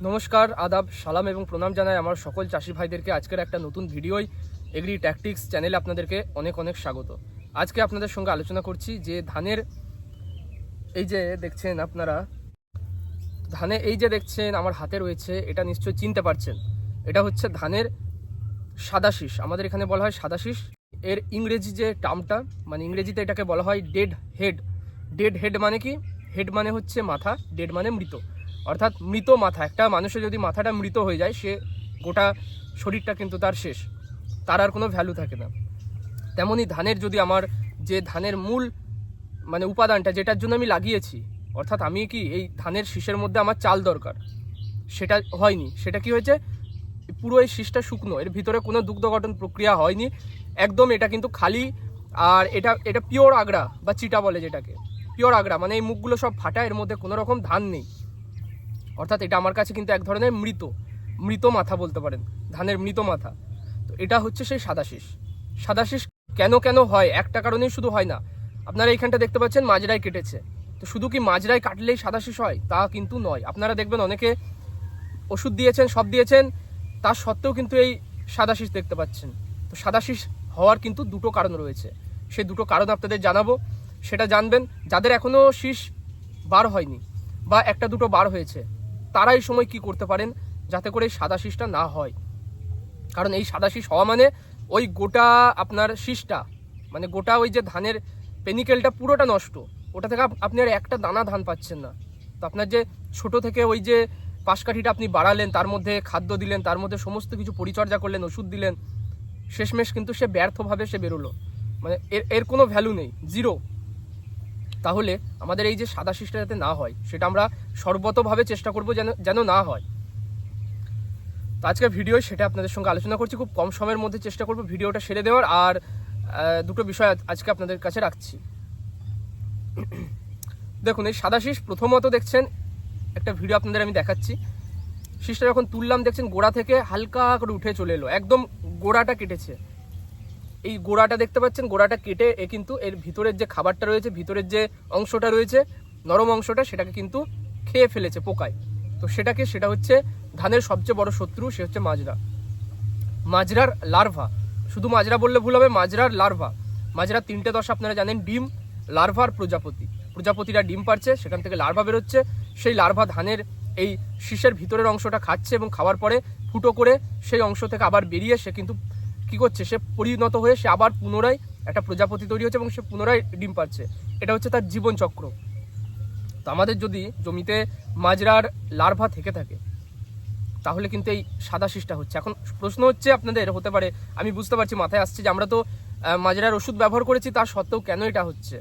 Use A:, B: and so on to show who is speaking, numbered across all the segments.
A: নমস্কার, আদাব, সালাম এবং প্রণাম জানাই আমার সকল চাষি ভাইদেরকে। আজকের একটা নতুন ভিডিওই এগ্রি ট্যাকটিক্স চ্যানেলে আপনাদেরকে অনেক অনেক স্বাগত। আজকে আপনাদের সঙ্গে আলোচনা করছি যে ধানের এই যে দেখছেন আপনারা, দেখছেন আমার হাতে রয়েছে, এটা নিশ্চয়ই চিনতে পারছেন। এটা হচ্ছে ধানের সাদা শীষ, আমাদের এখানে বলা হয় সাদা শীষ। এর ইংরেজি যে টার্মটা, মানে ইংরেজিতে এটাকে বলা হয় ডেড হেড। ডেড হেড মানে কি? হেড মানে হচ্ছে মাথা, ডেড মানে মৃত, অর্থাৎ মৃত মাথা। একটা মানুষের যদি মাথাটা মৃত হয়ে যায়, সে গোটা শরীরটা কিন্তু তার শেষ, তার আর কোনো ভ্যালু থাকে না। তেমনই ধানের যদি আমার যে ধানের মূল মানে উপাদানটা, যেটার জন্য আমি লাগিয়েছি, অর্থাৎ আমি কি এই ধানের শীষের মধ্যে আমার চাল দরকার, সেটা হয়নি। সেটা কি হয়েছে? পুরো এই শীষটা শুকনো, এর ভিতরে কোনো দুগ্ধ গঠন প্রক্রিয়া হয়নি একদম। এটা কিন্তু খালি। আর এটা পিওর আগড়া বা চিটা বলে যেটাকে, পিওর আগড়া মানে এই মুখগুলো সব ফাটা, এর মধ্যে কোনো রকম ধান নেই। অর্থাৎ এটা আমার কাছে কিন্তু এক ধরনের মৃত মাথা বলতে পারেন, ধানের মৃত মাথা। তো এটা হচ্ছে সেই সাদা শীষ। সাদা শীষ কেন হয়? একটা কারণেই শুধু হয় না। আপনারা এইখানটা দেখতে পাচ্ছেন মাজরায় কেটেছে, তো শুধু কি মাজরায় কাটলেই সাদা শীষ হয়? তা কিন্তু নয়। আপনারা দেখবেন অনেকে ওষুধ দিয়েছেন, সব দিয়েছেন, তার সত্ত্বেও কিন্তু এই সাদা শীষ দেখতে পাচ্ছেন। তো সাদা শীষ হওয়ার কিন্তু দুটো কারণ রয়েছে, সেই দুটো কারণ আপনাদের জানাবো, সেটা জানবেন। যাদের এখনও শীষ বার হয়নি বা একটা দুটো বার হয়েছে, তারা এই সময় কি করতে পারেন যাতে করে এই সাদা শীষটা না হয়। কারণ এই সাদা শীষ হওয়া মানে ওই গোটা আপনার শীষটা, মানে গোটা ওই যে ধানের পেনিকেলটা পুরোটা নষ্ট, ওটা থেকে আপনি আর একটা দানা ধান পাচ্ছেন না। তো আপনার যে ছোট থেকে ওই যে পাশকাঠিটা আপনি বাড়ালেন, তার মধ্যে খাদ্য দিলেন, তার মধ্যে সমস্ত কিছু পরিচর্যা করলেন, ওষুধ দিলেন, শেষমেশ কিন্তু সে ব্যর্থভাবে সে বেরোলো, মানে এর কোনো ভ্যালু নেই, জিরো। তাহলে আমাদের এই যে সাদা শীষটা যাতে না হয়, সেটা আমরা সর্বতভাবে চেষ্টা করবো যেন না হয়। তো আজকের ভিডিও সেটা আপনাদের সঙ্গে আলোচনা করছি। খুব কম সময়ের মধ্যে চেষ্টা করবো ভিডিওটা সেরে দেওয়ার। আর দুটো বিষয় আজকে আপনাদের কাছে রাখছি। দেখুন, এই সাদা শীষ প্রথমত দেখছেন, একটা ভিডিও আপনাদের আমি দেখাচ্ছি। শীষটা যখন তুললাম, দেখছেন গোড়া থেকে হালকা করে উঠে চলে এলো, একদম গোড়াটা কেটেছে। এই গোড়াটা দেখতে পাচ্ছেন, গোড়াটা কেটে কিন্তু এর ভিতরের যে খাবারটা রয়েছে, ভিতরের যে অংশটা রয়েছে, নরম অংশটা, সেটাকে কিন্তু খেয়ে ফেলেছে পোকায়। তো সেটা হচ্ছে ধানের সবচেয়ে বড় শত্রু, সে হচ্ছে মাজরার লার্ভা। শুধু মাজরা বললে ভুল হবে, মাজরার লার্ভা। মাজরার তিনটে দশা আপনারা জানেন, ডিম, লার্ভা আর প্রজাপতি। প্রজাপতিরা ডিম পারছে, সেখান থেকে লার্ভা বেরোচ্ছে। সেই লার্ভা ধানের এই শীষের ভিতরের অংশটা খাচ্ছে এবং খাওয়ার পরে ফুটো করে সেই অংশ থেকে আবার বেরিয়ে সে কিন্তু কি করছে, সে পরিণত হয়ে সে আবার পুনরায় একটা প্রজাপতি তৈরি হচ্ছে এবং সে পুনরায় ডিম পাচ্ছে। এটা হচ্ছে তার জীবন চক্র। তো আমাদের যদি জমিতে মাজরার লার্ভা থেকে থাকে, তাহলে কিন্তু এই সাদা শীষটা হচ্ছে। এখন প্রশ্ন হচ্ছে আপনাদের হতে পারে, আমি বুঝতে পারছি, মাথায় আসছে যে আমরা তো মাজরার ওষুধ ব্যবহার করেছি, তার সত্ত্বেও কেন এটা হচ্ছে,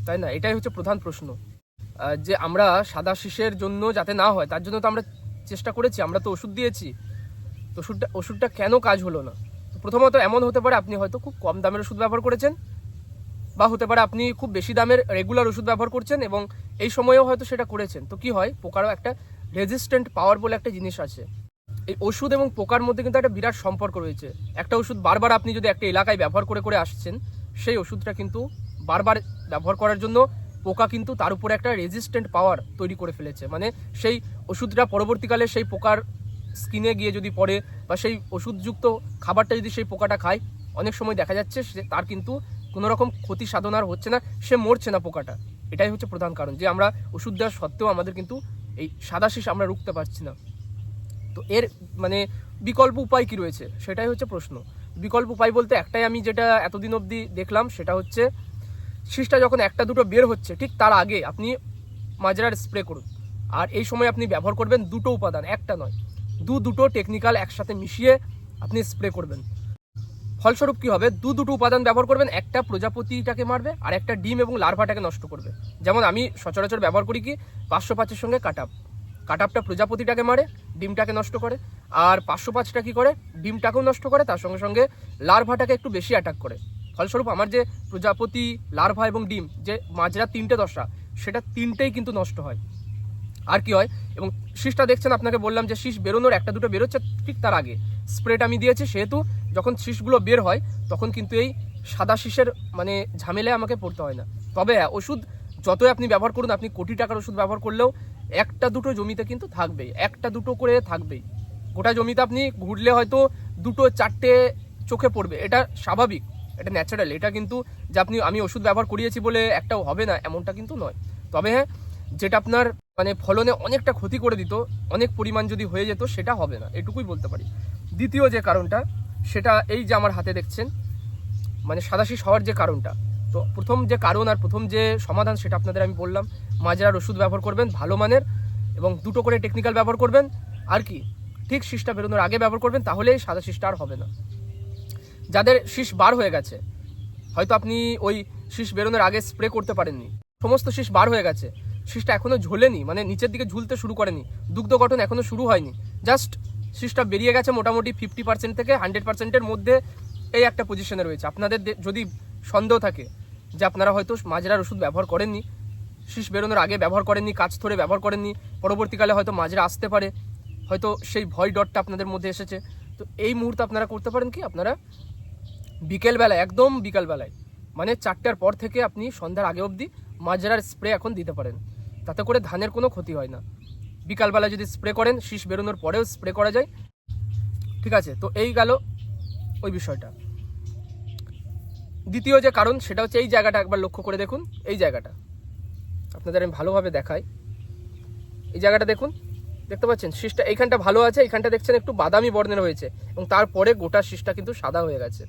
A: তাই না? এটাই হচ্ছে প্রধান প্রশ্ন, যে আমরা সাদা শীষের জন্য যাতে না হয়, তার জন্য তো আমরা চেষ্টা করেছি, আমরা তো ওষুধ দিয়েছি, তো ওষুধটা কেন কাজ হলো না? তো প্রথমত এমন হতে পারে আপনি হয়তো খুব কম দামের ওষুধ ব্যবহার করেছেন, বা হতে পারে আপনি খুব বেশি দামের রেগুলার ওষুধ ব্যবহার করছেন এবং এই সময়েও হয়তো সেটা করেছেন। তো কি হয়, পোকারও একটা রেজিস্ট্যান্ট পাওয়ার বলে একটা জিনিস আছে। এই ওষুধ এবং পোকার মধ্যে কিন্তু একটা বিরাট সম্পর্ক রয়েছে। একটা ওষুধ বারবার আপনি যদি একটা এলাকায় ব্যবহার করে আসছেন, সেই ওষুধটা কিন্তু বারবার ব্যবহার করার জন্য পোকা কিন্তু তার উপরে একটা রেজিস্ট্যান্ট পাওয়ার তৈরি করে ফেলেছে। মানে সেই ওষুধটা পরবর্তীকালে সেই পোকার স্কিনে গিয়ে যদি পড়ে, বা সেই ওষুধযুক্ত খাবারটা যদি সেই পোকাটা খায়, অনেক সময় দেখা যাচ্ছে তার কিন্তু কোনো রকম ক্ষতি সাধনার হচ্ছে না, সে মরছে না পোকাটা। এটাই হচ্ছে প্রধান কারণ, যে আমরা ওষুধ দেওয়ার সত্ত্বেও আমাদের কিন্তু এই সাদা শীষ আমরা রুখতে পারছি না। তো এর মানে বিকল্প উপায় কি রয়েছে, সেটাই হচ্ছে প্রশ্ন। বিকল্প উপায় বলতে একটাই, আমি যেটা এতদিন অবধি দেখলাম, সেটা হচ্ছে শীষটা যখন একটা দুটো বের হচ্ছে, ঠিক তার আগে আপনি মাজরার স্প্রে করুন। আর এই সময় আপনি ব্যবহার করবেন দুটো উপাদান, একটা নয়, দুটো টেকনিক্যাল একসাথে মিশিয়ে আপনি স্প্রে করবেন। ফলস্বরূপ কি হবে, দুটো উপাদান ব্যবহার করবেন, একটা প্রজাপতিটাকে মারবে আর একটা ডিম এবং লার্ভাটাকে নষ্ট করবে। যেমন আমি সচরাচর ব্যবহার করি কি, 505-এর সঙ্গে কাটাপটা প্রজাপতিটাকে মারে, ডিমটাকে নষ্ট করে, আর 505টা কি করে, ডিমটাকেও নষ্ট করে, তার সঙ্গে সঙ্গে লার্ভাটাকে একটু বেশি অ্যাটাক করে। ফলস্বরূপ আমার যে প্রজাপতি, লার্ভা এবং ডিম, যে মাজরা তিনটে দশা, সেটা তিনটেই কিন্তু নষ্ট হয়। আর কি হয়, এবং শীষটা দেখছেন, আপনাকে বললাম যে শীষ বেরোনোর একটা দুটো বেরোচ্ছে, ঠিক তার আগে স্প্রেটা আমি দিয়েছি, সেহেতু যখন শীষগুলো বের হয় তখন কিন্তু এই সাদা শীষের মানে ঝামেলায় আমাকে পড়তে হয় না। তবে ওষুধ যতই আপনি ব্যবহার করুন, আপনি কোটি টাকার ওষুধ ব্যবহার করলেও একটা দুটো জমিতে কিন্তু থাকবেই, একটা দুটো করে থাকবেই। গোটা জমিতে আপনি ঘুরলে হয়তো দুটো চারটে চোখে পড়বে, এটা স্বাভাবিক, এটা ন্যাচারাল। এটা কিন্তু যে আমি ওষুধ ব্যবহার করিয়েছি বলে একটাও হবে না এমনটা কিন্তু নয়। তবে হ্যাঁ, যেটা আপনার মানে ফলনে অনেকটা ক্ষতি করে দিত, অনেক পরিমাণ যদি হয়ে যেত, সেটা হবে না, এটুকুই বলতে পারি। দ্বিতীয় যে কারণটা, সেটা এই যে আমার হাতে দেখছেন, মানে সাদাশিস হওয়ার যে কারণটা। তো প্রথম যে কারণ আর প্রথম যে সমাধান সেটা আপনাদের আমি বললাম, মাজরার ওষুধ ব্যবহার করবেন ভালো মানের, এবং দুটো করে টেকনিক্যাল ব্যবহার করবেন। আর কি, ঠিক শীষটা বেরোনোর আগে ব্যবহার করবেন, তাহলেই সাদা শীষটা আর হবে না। যাদের শীষ বার হয়ে গেছে, হয়তো আপনি ওই শীষ বেরোনোর আগে স্প্রে করতে পারেননি, সমস্ত শীষ বার হয়ে গেছে, শীষটা এখনো ঝোলেনি, মানে নিচের দিকে ঝুলতে শুরু করেনি, দুগ্ধ গঠন এখনো শুরু হয়নি, জাস্ট শীষটা বেরিয়ে গেছে মোটামুটি 50% থেকে 100%-এর মধ্যে, এই একটা পজিশনে রয়েছে। আপনাদের যদি সন্দেহ থাকে যে আপনারা হয়তো মাজরার ওষুধ ব্যবহার করেননি, শীষ বেরোনোর আগে ব্যবহার করেননি, কাজ ধরে ব্যবহার করেননি, পরবর্তীকালে হয়তো মাজরা আসতে পারে, হয়তো সেই ভয় ডরটা আপনাদের মধ্যে এসেছে, তো এই মুহূর্তে আপনারা করতে পারেন কি, আপনারা বিকেলবেলায়, একদম বিকালবেলায়, মানে 4টার পর থেকে আপনি সন্ধ্যার আগে অবধি মাজরার স্প্রে এখন দিতে পারেন, তাতে করে ধানের কোনো ক্ষতি হয় না। বিকালবেলা যদি স্প্রে করেন, শীষ বেরোনোর পরেও স্প্রে করা যায়, ঠিক আছে। তো এই গেল ওই বিষয়টা। দ্বিতীয় যে কারণ, সেটা হচ্ছে এই জায়গাটা একবার লক্ষ্য করে দেখুন, এই জায়গাটা আপনাদের আমি ভালোভাবে দেখাই। এই জায়গাটা দেখুন, দেখতে পাচ্ছেন শীষটা এইখানটা ভালো আছে, এইখানটা দেখছেন একটু বাদামি বর্ণের হয়েছে, এবং তারপরে গোটা শীষটা কিন্তু সাদা হয়ে গেছে।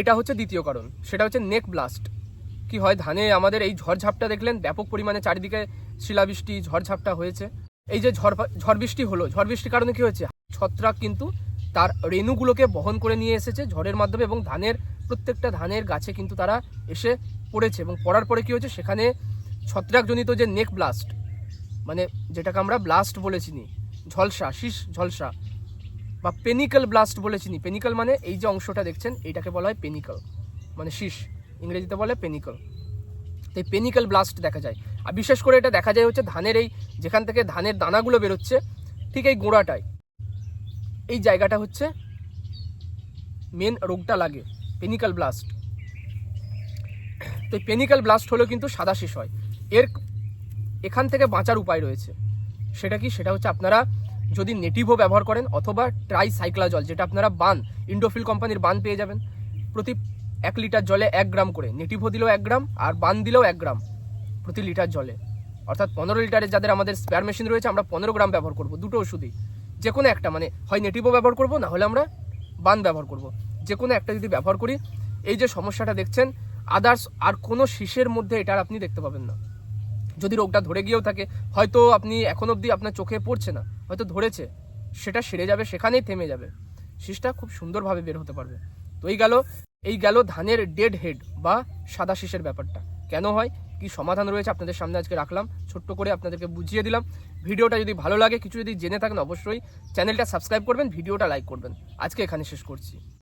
A: এটা হচ্ছে দ্বিতীয় কারণ, সেটা হচ্ছে নেক ব্লাস্ট। কি হয় ধানে, আমাদের এই ঝড়ঝাপটা দেখলেন, ব্যাপক পরিমাণে চারিদিকে শিলাবৃষ্টি, ঝড়ঝাপটা হয়েছে। এই যে ঝড় বৃষ্টি হলো, ঝড় বৃষ্টির কারণে কি হয়েছে, ছত্রাক কিন্তু তার রেণুগুলোকে বহন করে নিয়ে এসেছে ঝড়ের মাধ্যমে, এবং প্রত্যেকটা ধানের গাছে কিন্তু তারা এসে পড়েছে, এবং পড়ার পরে কি হয়েছে, সেখানে ছত্রাকজনিত যে নেক ব্লাস্ট, মানে যেটাকে আমরা ব্লাস্ট বলে চিনি, ঝলসা, শীষ ঝলসা বা পেনিক্যাল ব্লাস্ট বলে চিনি। পেনিক্যাল মানে এই যে অংশটা দেখছেন, এইটাকে বলা হয় পেনিক্যাল, মানে শীষ, ইংরেজিতে বলে পেনিক্যাল। তো এই পেনিক্যাল ব্লাস্ট দেখা যায়, আর বিশেষ করে এটা দেখা যায় হচ্ছে ধানের এই যেখান থেকে ধানের দানাগুলো বেরোচ্ছে, ঠিক এই গোড়াটায়, এই জায়গাটা হচ্ছে মেন রোগটা লাগে, পেনিক্যাল ব্লাস্ট। তো এই পেনিক্যাল ব্লাস্ট হলেও কিন্তু সাদা শীষ হয়। এখান থেকে বাঁচার উপায় রয়েছে, সেটা কি, সেটা হচ্ছে আপনারা যদি নেটিভো ব্যবহার করেন, অথবা ট্রাইসাইক্লাজল, যেটা আপনারা বান, ইন্ডোফিল কোম্পানির বান পেয়ে যাবেন, প্রতি 1 লিটার জলে 1 গ্রাম করে, নেটিভো দিলেও 1 গ্রাম আর বান দিলেও 1 গ্রাম প্রতি লিটার জলে, অর্থাৎ 15 লিটারের যাদের আমাদের স্পেয়ার মেশিন রয়েছে, আমরা 15 গ্রাম ব্যবহার করব, দুটো ওষুধই, যে কোনো একটা, মানে হয় নেটিভো ব্যবহার করব, না হলে আমরা বান ব্যবহার করব, যে কোনো একটা যদি ব্যবহার করি, এই যে সমস্যাটা দেখছেন, আদার্স আর কোনো শীষের মধ্যে এটা আপনি দেখতে পাবেন না। যদি রোগটা ধরে গিয়েও থাকে, হয়তো আপনি এখন অবধি আপনার চোখে পড়ছে না, হয়তো ধরেছে, সেটা সেরে যাবে, সেখানেই থেমে যাবে, শীষটা খুব সুন্দরভাবে বের হতে পারবে। তো এই গেল ধানের ডেড হেড বা সাদা শীষের ব্যাপারটা কেন হয়, কি সমাধান রয়েছে আপনাদের সামনে আজকে রাখলাম, ছোট্ট করে আপনাদেরকে বুঝিয়ে দিলাম। ভিডিওটা যদি ভালো লাগে, কিছু যদি জেনে থাকেন, অবশ্যই চ্যানেলটা সাবস্ক্রাইব করবেন, ভিডিওটা লাইক করবেন। আজকে এখানে শেষ করছি।